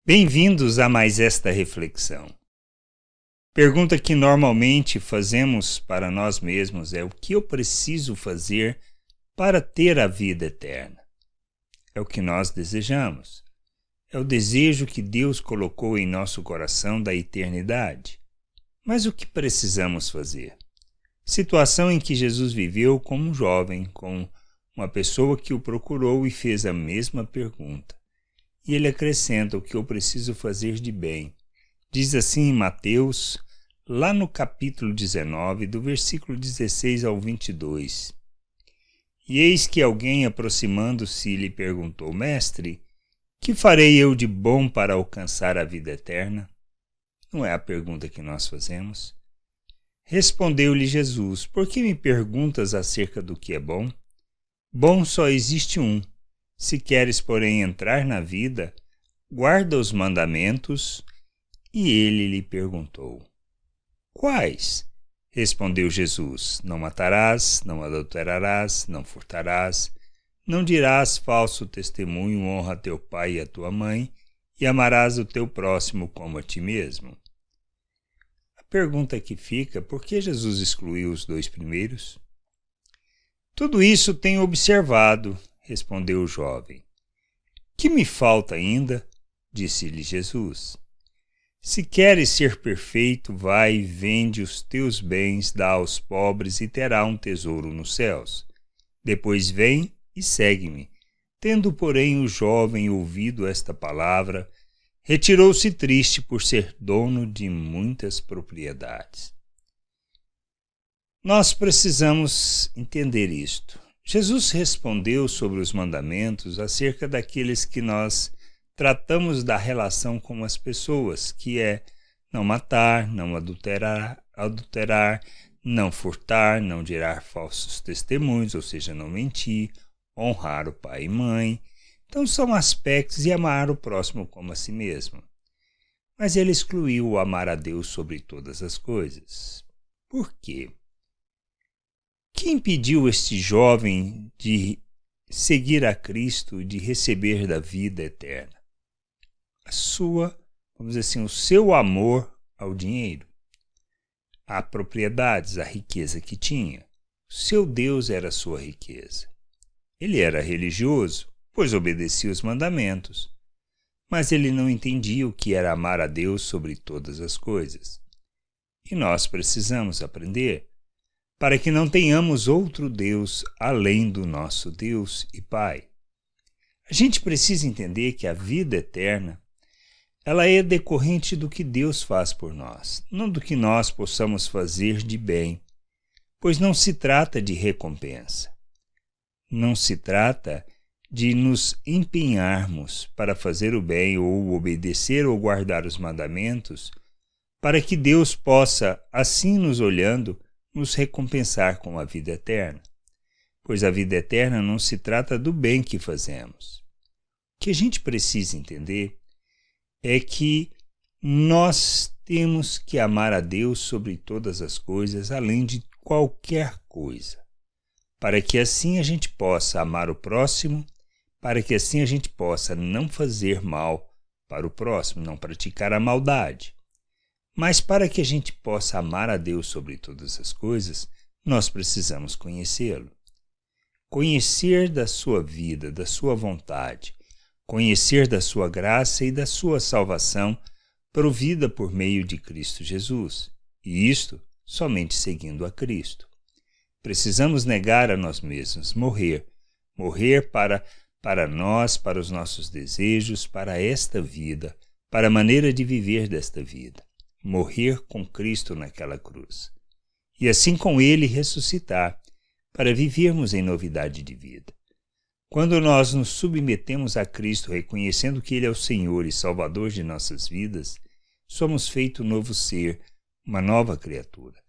Bem-vindos a mais esta reflexão. Pergunta que normalmente fazemos para nós mesmos é: o que eu preciso fazer para ter a vida eterna? É o que nós desejamos. É o desejo que Deus colocou em nosso coração da eternidade. Mas o que precisamos fazer? Situação em que Jesus viveu como um jovem, com uma pessoa que o procurou e fez a mesma pergunta. E ele acrescenta: o que eu preciso fazer de bem. Diz assim em Mateus, lá no capítulo 19, do versículo 16 ao 22. E eis que alguém, aproximando-se, lhe perguntou: Mestre, que farei eu de bom para alcançar a vida eterna? Não é a pergunta que nós fazemos? Respondeu-lhe Jesus: por que me perguntas acerca do que é bom? Bom só existe um. Se queres, porém, entrar na vida, guarda os mandamentos. E ele lhe perguntou: quais? Respondeu Jesus: não matarás, não adulterarás, não furtarás, não dirás falso testemunho, honra teu pai e a tua mãe, e amarás o teu próximo como a ti mesmo. A pergunta que fica: por que Jesus excluiu os dois primeiros? Tudo isso tenho observado, respondeu o jovem. Que me falta ainda? Disse-lhe Jesus. Se queres ser perfeito, vai e vende os teus bens, dá aos pobres e terá um tesouro nos céus. Depois vem e segue-me. Tendo, porém, o jovem ouvido esta palavra, retirou-se triste por ser dono de muitas propriedades. Nós precisamos entender isto. Jesus respondeu sobre os mandamentos acerca daqueles que nós tratamos da relação com as pessoas, que é não matar, não adulterar, não furtar, não gerar falsos testemunhos, ou seja, não mentir, honrar o pai e mãe. Então são aspectos, e amar o próximo como a si mesmo. Mas ele excluiu o amar a Deus sobre todas as coisas. Por quê? Que impediu este jovem de seguir a Cristo, de receber da vida eterna? Vamos dizer assim, o seu amor ao dinheiro, a propriedades, a riqueza que tinha. O seu Deus era a sua riqueza. Ele era religioso, pois obedecia os mandamentos, mas ele não entendia o que era amar a Deus sobre todas as coisas. E nós precisamos aprender para que não tenhamos outro Deus além do nosso Deus e Pai. A gente precisa entender que a vida eterna, ela é decorrente do que Deus faz por nós, não do que nós possamos fazer de bem, pois não se trata de recompensa. Não se trata de nos empenharmos para fazer o bem ou obedecer ou guardar os mandamentos, para que Deus possa, assim nos olhando, nos recompensar com a vida eterna. Pois a vida eterna não se trata do bem que fazemos. O que a gente precisa entender é que nós temos que amar a Deus sobre todas as coisas, além de qualquer coisa, para que assim a gente possa amar o próximo, para que assim a gente possa não fazer mal para o próximo, não praticar a maldade. Mas para que a gente possa amar a Deus sobre todas as coisas, nós precisamos conhecê-lo. Conhecer da sua vida, da sua vontade, conhecer da sua graça e da sua salvação provida por meio de Cristo Jesus, e isto somente seguindo a Cristo. Precisamos negar a nós mesmos, morrer para nós, para os nossos desejos, para esta vida, para a maneira de viver desta vida. Morrer com Cristo naquela cruz, e assim com Ele ressuscitar, para vivermos em novidade de vida. Quando nós nos submetemos a Cristo, reconhecendo que Ele é o Senhor e Salvador de nossas vidas, somos feito um novo ser, uma nova criatura.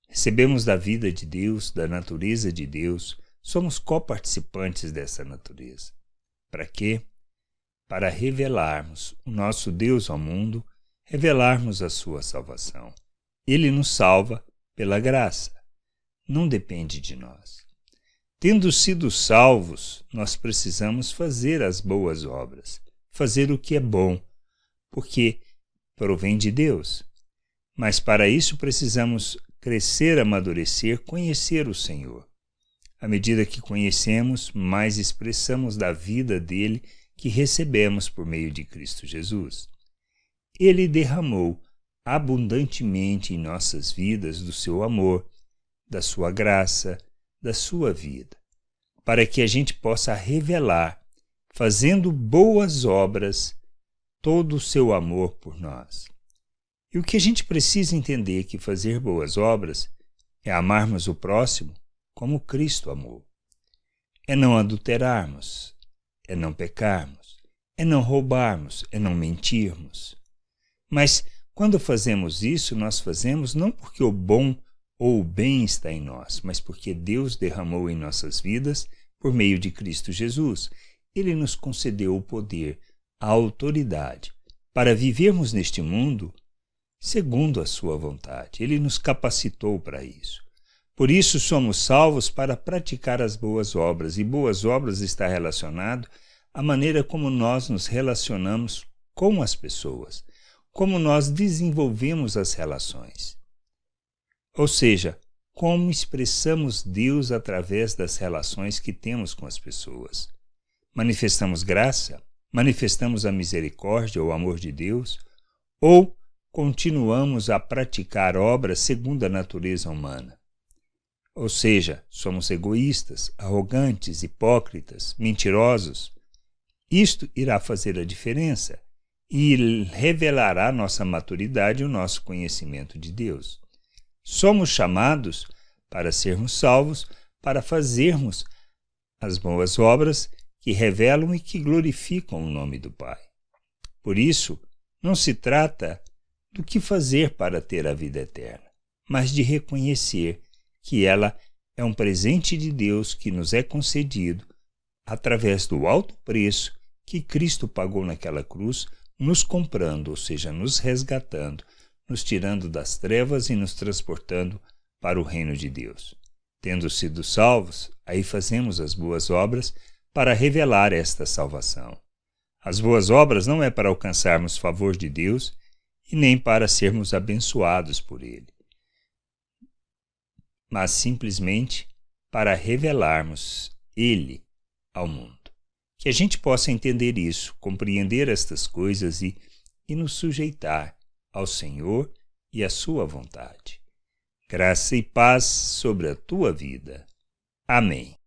Recebemos da vida de Deus, da natureza de Deus, somos coparticipantes dessa natureza. Para quê? Para revelarmos o nosso Deus ao mundo, revelarmos a sua salvação. Ele nos salva pela graça. Não depende de nós. Tendo sido salvos, nós precisamos fazer as boas obras, fazer o que é bom, porque provém de Deus. Mas para isso precisamos crescer, amadurecer, conhecer o Senhor. À medida que conhecemos, mais expressamos da vida dele que recebemos por meio de Cristo Jesus. Ele derramou abundantemente em nossas vidas do seu amor, da sua graça, da sua vida, para que a gente possa revelar, fazendo boas obras, todo o seu amor por nós. E o que a gente precisa entender é que fazer boas obras é amarmos o próximo como Cristo amou. É não adulterarmos, é não pecarmos, é não roubarmos, é não mentirmos. Mas quando fazemos isso, nós fazemos não porque o bom ou o bem está em nós, mas porque Deus derramou em nossas vidas por meio de Cristo Jesus. Ele nos concedeu o poder, a autoridade, para vivermos neste mundo segundo a sua vontade. Ele nos capacitou para isso. Por isso somos salvos para praticar as boas obras, e boas obras está relacionado à maneira como nós nos relacionamos com as pessoas, como nós desenvolvemos as relações. Ou seja, como expressamos Deus através das relações que temos com as pessoas. Manifestamos graça? Manifestamos a misericórdia ou o amor de Deus? Ou continuamos a praticar obras segundo a natureza humana? Ou seja, somos egoístas, arrogantes, hipócritas, mentirosos? Isto irá fazer a diferença e revelará nossa maturidade e o nosso conhecimento de Deus. Somos chamados para sermos salvos, para fazermos as boas obras que revelam e que glorificam o nome do Pai. Por isso, não se trata do que fazer para ter a vida eterna, mas de reconhecer que ela é um presente de Deus que nos é concedido através do alto preço que Cristo pagou naquela cruz, nos comprando, ou seja, nos resgatando, nos tirando das trevas e nos transportando para o reino de Deus. Tendo sido salvos, aí fazemos as boas obras para revelar esta salvação. As boas obras não é para alcançarmos favor de Deus e nem para sermos abençoados por Ele, mas simplesmente para revelarmos Ele ao mundo. Que a gente possa entender isso, compreender estas coisas e nos sujeitar ao Senhor e à sua vontade. Graça e paz sobre a tua vida. Amém.